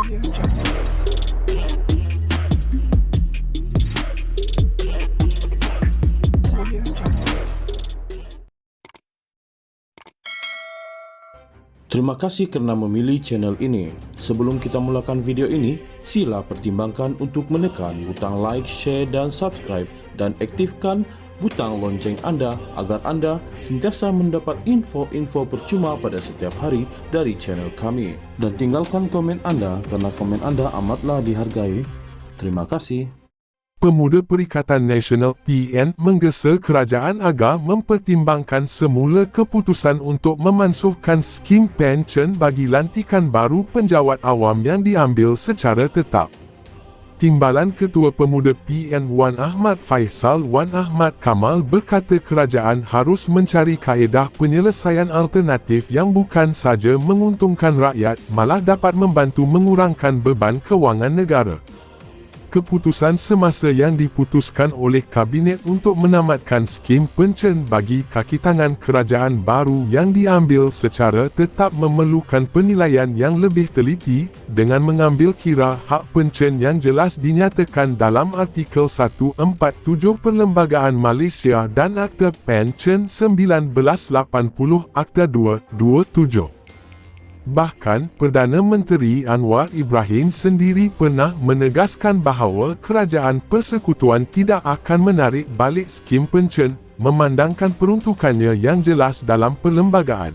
Terima kasih kerana memilih channel ini. Sebelum kita mulakan video ini, sila pertimbangkan untuk menekan butang like, share dan subscribe dan aktifkan butang lonceng anda agar anda sentiasa mendapat info-info percuma pada setiap hari dari channel kami. Dan tinggalkan komen anda kerana komen anda amatlah dihargai. Terima kasih. Pemuda Perikatan Nasional PN menggesa kerajaan agar mempertimbangkan semula keputusan untuk memansuhkan skim pensyen bagi lantikan baru penjawat awam yang diambil secara tetap. Timbalan Ketua Pemuda PN Wan Ahmad Faisal Wan Ahmad Kamal berkata kerajaan harus mencari kaedah penyelesaian alternatif yang bukan saja menguntungkan rakyat, malah dapat membantu mengurangkan beban kewangan negara. Keputusan semasa yang diputuskan oleh Kabinet untuk menamatkan skim pensyen bagi kaki tangan kerajaan baru yang diambil secara tetap memerlukan penilaian yang lebih teliti, dengan mengambil kira hak pensyen yang jelas dinyatakan dalam Artikel 147 Perlembagaan Malaysia dan Akta Pensyen 1980 Akta 227. Bahkan, Perdana Menteri Anwar Ibrahim sendiri pernah menegaskan bahawa kerajaan persekutuan tidak akan menarik balik skim pensyen, memandangkan peruntukannya yang jelas dalam perlembagaan.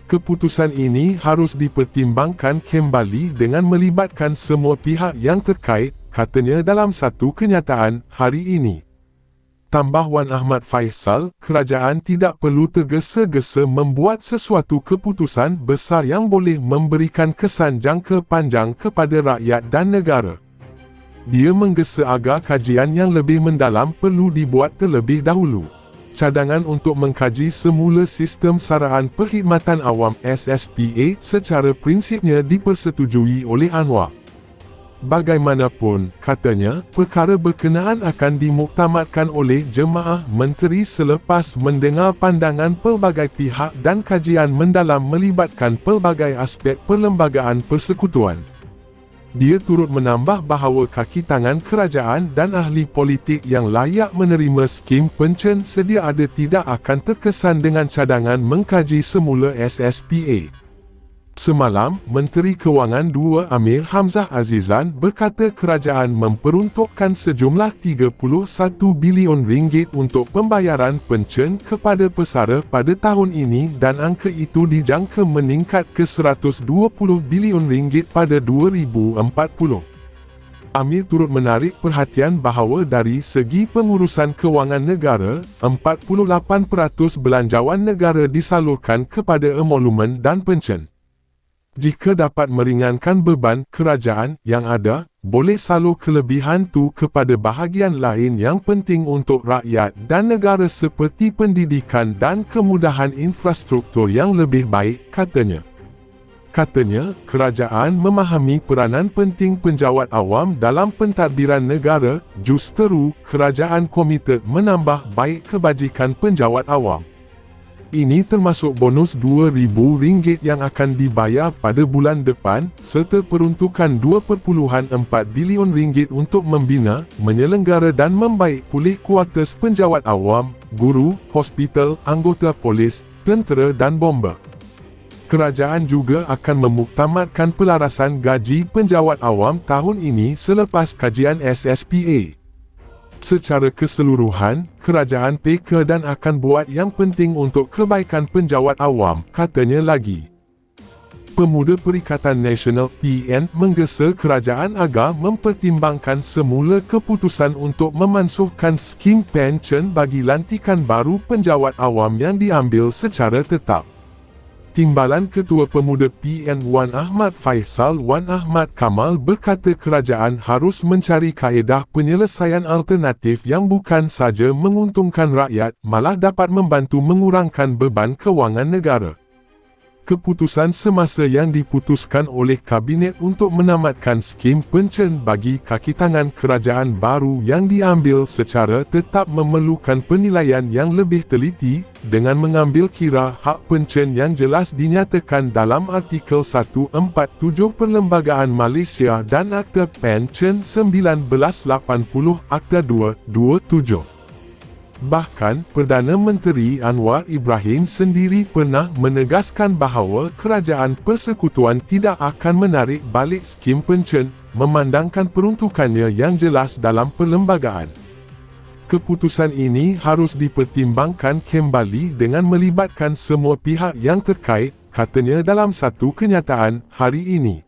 Keputusan ini harus dipertimbangkan kembali dengan melibatkan semua pihak yang terkait, katanya dalam satu kenyataan hari ini. Tambah Wan Ahmad Faisal, kerajaan tidak perlu tergesa-gesa membuat sesuatu keputusan besar yang boleh memberikan kesan jangka panjang kepada rakyat dan negara. Dia menggesa agar kajian yang lebih mendalam perlu dibuat terlebih dahulu. Cadangan untuk mengkaji semula sistem saraan perkhidmatan awam SSPA secara prinsipnya dipersetujui oleh Anwar. Bagaimanapun, katanya, perkara berkenaan akan dimuktamadkan oleh Jemaah Menteri selepas mendengar pandangan pelbagai pihak dan kajian mendalam melibatkan pelbagai aspek perlembagaan persekutuan. Dia turut menambah bahawa kaki tangan kerajaan dan ahli politik yang layak menerima skim pensyen sedia ada tidak akan terkesan dengan cadangan mengkaji semula SSPA. Semalam, Menteri Kewangan II Amir Hamzah Azizan berkata kerajaan memperuntukkan sejumlah RM31 bilion untuk pembayaran pensyen kepada pesara pada tahun ini dan angka itu dijangka meningkat ke RM120 bilion pada 2040. Amir turut menarik perhatian bahawa dari segi pengurusan kewangan negara, 48% belanjawan negara disalurkan kepada emolumen dan pensyen. Jika dapat meringankan beban kerajaan yang ada, boleh salur kelebihan tu kepada bahagian lain yang penting untuk rakyat dan negara seperti pendidikan dan kemudahan infrastruktur yang lebih baik, katanya. Katanya, kerajaan memahami peranan penting penjawat awam dalam pentadbiran negara, justeru, kerajaan komited menambah baik kebajikan penjawat awam. Ini termasuk bonus RM2,000 yang akan dibayar pada bulan depan, serta peruntukan RM2.4 bilion untuk membina, menyelenggara dan membaik pulih kuartus penjawat awam, guru, hospital, anggota polis, tentera dan bomba. Kerajaan juga akan memuktamadkan pelarasan gaji penjawat awam tahun ini selepas kajian SSPA. Secara keseluruhan, kerajaan peka dan akan buat yang penting untuk kebaikan penjawat awam, katanya lagi. Pemuda Perikatan Nasional PN menggesa kerajaan agar mempertimbangkan semula keputusan untuk memansuhkan skim pensyen bagi lantikan baru penjawat awam yang diambil secara tetap. Timbalan Ketua Pemuda PN Wan Ahmad Faisal Wan Ahmad Kamal berkata kerajaan harus mencari kaedah penyelesaian alternatif yang bukan saja menguntungkan rakyat, malah dapat membantu mengurangkan beban kewangan negara. Keputusan semasa yang diputuskan oleh Kabinet untuk menamatkan skim pencen bagi kaki tangan kerajaan baru yang diambil secara tetap memerlukan penilaian yang lebih teliti, dengan mengambil kira hak pencen yang jelas dinyatakan dalam artikel 147 Perlembagaan Malaysia dan Akta Pencen 1980 Akta 227. Bahkan, Perdana Menteri Anwar Ibrahim sendiri pernah menegaskan bahawa Kerajaan Persekutuan tidak akan menarik balik skim pencen, memandangkan peruntukannya yang jelas dalam perlembagaan. Keputusan ini harus dipertimbangkan kembali dengan melibatkan semua pihak yang terkait, katanya dalam satu kenyataan hari ini.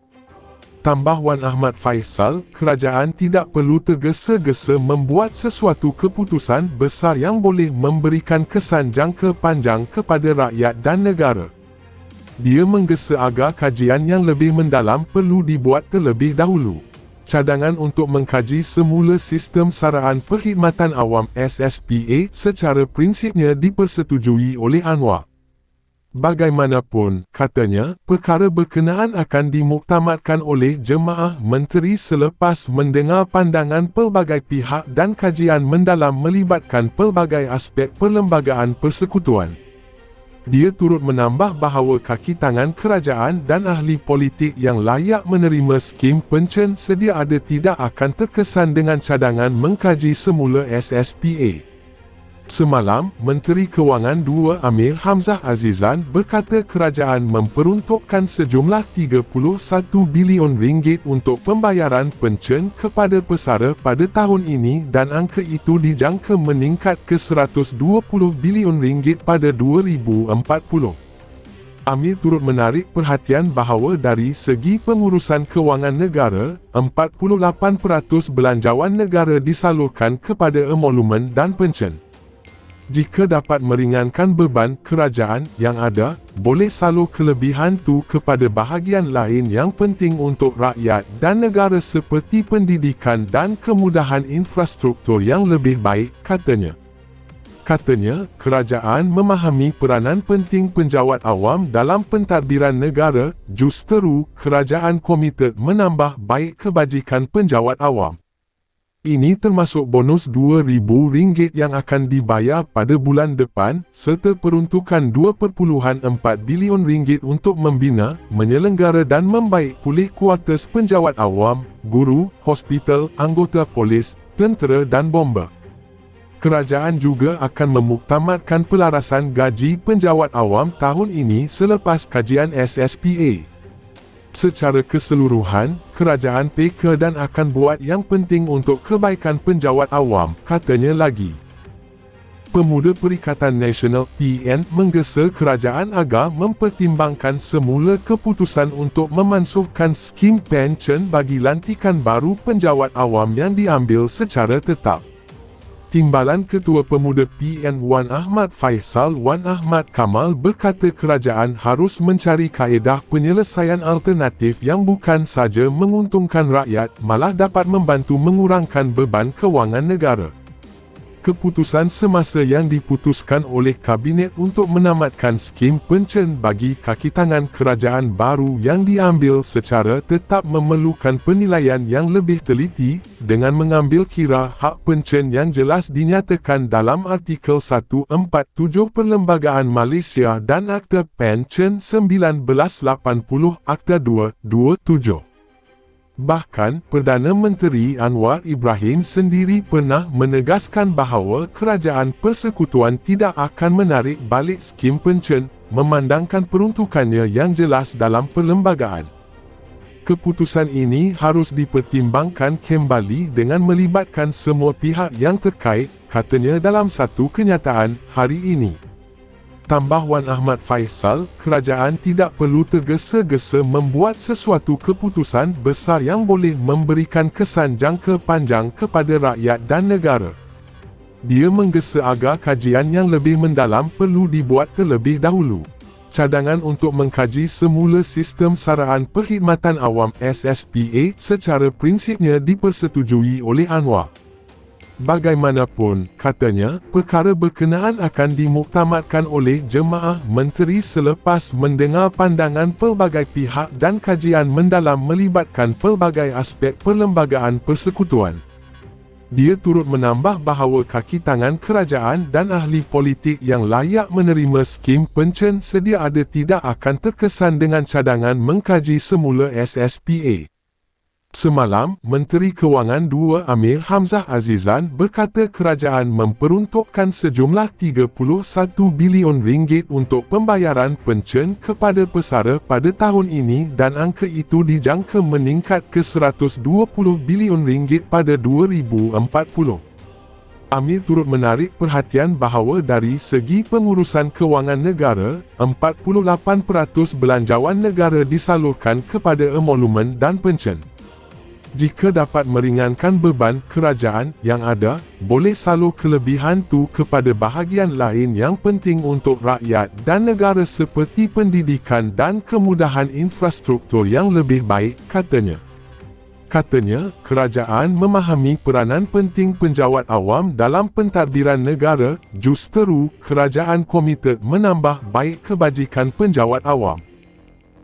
Tambah Wan Ahmad Faisal, kerajaan tidak perlu tergesa-gesa membuat sesuatu keputusan besar yang boleh memberikan kesan jangka panjang kepada rakyat dan negara. Dia menggesa agar kajian yang lebih mendalam perlu dibuat terlebih dahulu. Cadangan untuk mengkaji semula sistem saraan perkhidmatan awam SSPA secara prinsipnya dipersetujui oleh Anwar. Bagaimanapun, katanya, perkara berkenaan akan dimuktamadkan oleh Jemaah Menteri selepas mendengar pandangan pelbagai pihak dan kajian mendalam melibatkan pelbagai aspek perlembagaan persekutuan. Dia turut menambah bahawa kaki tangan kerajaan dan ahli politik yang layak menerima skim pencen sedia ada tidak akan terkesan dengan cadangan mengkaji semula SSPA. Semalam, Menteri Kewangan II Amir Hamzah Azizan berkata kerajaan memperuntukkan sejumlah RM31 bilion untuk pembayaran pencen kepada pesara pada tahun ini dan angka itu dijangka meningkat ke RM120 bilion pada 2040. Amir turut menarik perhatian bahawa dari segi pengurusan kewangan negara, 48% belanjawan negara disalurkan kepada emolumen dan pencen. Jika dapat meringankan beban kerajaan yang ada, boleh salur kelebihan itu kepada bahagian lain yang penting untuk rakyat dan negara seperti pendidikan dan kemudahan infrastruktur yang lebih baik, katanya. Katanya, kerajaan memahami peranan penting penjawat awam dalam pentadbiran negara, justeru, kerajaan komited menambah baik kebajikan penjawat awam. Ini termasuk bonus RM2,000 yang akan dibayar pada bulan depan, serta peruntukan RM2.4 bilion untuk membina, menyelenggara dan membaik pulih kuartus penjawat awam, guru, hospital, anggota polis, tentera dan bomba. Kerajaan juga akan memuktamadkan pelarasan gaji penjawat awam tahun ini selepas kajian SSPA. Secara keseluruhan, kerajaan peka dan akan buat yang penting untuk kebaikan penjawat awam, katanya lagi. Pemuda Perikatan Nasional PN menggesa kerajaan agar mempertimbangkan semula keputusan untuk memansuhkan skim pencen bagi lantikan baru penjawat awam yang diambil secara tetap. Timbalan Ketua Pemuda PN Wan Ahmad Faisal Wan Ahmad Kamal berkata kerajaan harus mencari kaedah penyelesaian alternatif yang bukan saja menguntungkan rakyat, malah dapat membantu mengurangkan beban kewangan negara. Keputusan semasa yang diputuskan oleh Kabinet untuk menamatkan skim pencen bagi kaki tangan kerajaan baru yang diambil secara tetap memerlukan penilaian yang lebih teliti, dengan mengambil kira hak pencen yang jelas dinyatakan dalam artikel 147 Perlembagaan Malaysia dan Akta Pencen 1980 Akta 227. Bahkan, Perdana Menteri Anwar Ibrahim sendiri pernah menegaskan bahawa Kerajaan Persekutuan tidak akan menarik balik skim pencen, memandangkan peruntukannya yang jelas dalam perlembagaan. Keputusan ini harus dipertimbangkan kembali dengan melibatkan semua pihak yang terkait, katanya dalam satu kenyataan hari ini. Tambah Wan Ahmad Faisal, kerajaan tidak perlu tergesa-gesa membuat sesuatu keputusan besar yang boleh memberikan kesan jangka panjang kepada rakyat dan negara. Dia menggesa agar kajian yang lebih mendalam perlu dibuat terlebih dahulu. Cadangan untuk mengkaji semula sistem saraan perkhidmatan awam SSPA secara prinsipnya dipersetujui oleh Anwar. Bagaimanapun, katanya, perkara berkenaan akan dimuktamadkan oleh jemaah menteri selepas mendengar pandangan pelbagai pihak dan kajian mendalam melibatkan pelbagai aspek perlembagaan persekutuan. Dia turut menambah bahawa kaki tangan kerajaan dan ahli politik yang layak menerima skim pencen sedia ada tidak akan terkesan dengan cadangan mengkaji semula SSPA. Semalam, Menteri Kewangan II Amir Hamzah Azizan berkata kerajaan memperuntukkan sejumlah RM31 bilion untuk pembayaran pencen kepada pesara pada tahun ini dan angka itu dijangka meningkat ke RM120 bilion pada 2040. Amir turut menarik perhatian bahawa dari segi pengurusan kewangan negara, 48% belanjawan negara disalurkan kepada emolumen dan pencen. Jika dapat meringankan beban kerajaan yang ada, boleh salur kelebihan itu kepada bahagian lain yang penting untuk rakyat dan negara seperti pendidikan dan kemudahan infrastruktur yang lebih baik, katanya. Katanya, kerajaan memahami peranan penting penjawat awam dalam pentadbiran negara, justeru kerajaan komited menambah baik kebajikan penjawat awam.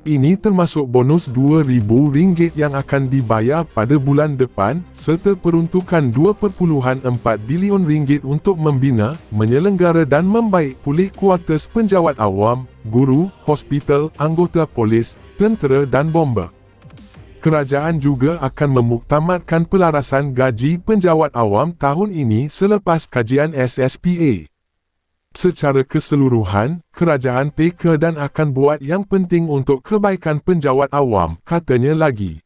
Ini termasuk bonus RM2,000 yang akan dibayar pada bulan depan, serta peruntukan RM2.4 bilion untuk membina, menyelenggara dan membaik pulih kuartus penjawat awam, guru, hospital, anggota polis, tentera dan bomba. Kerajaan juga akan memuktamadkan pelarasan gaji penjawat awam tahun ini selepas kajian SSPA. Secara keseluruhan, kerajaan peka dan akan buat yang penting untuk kebaikan penjawat awam, katanya lagi.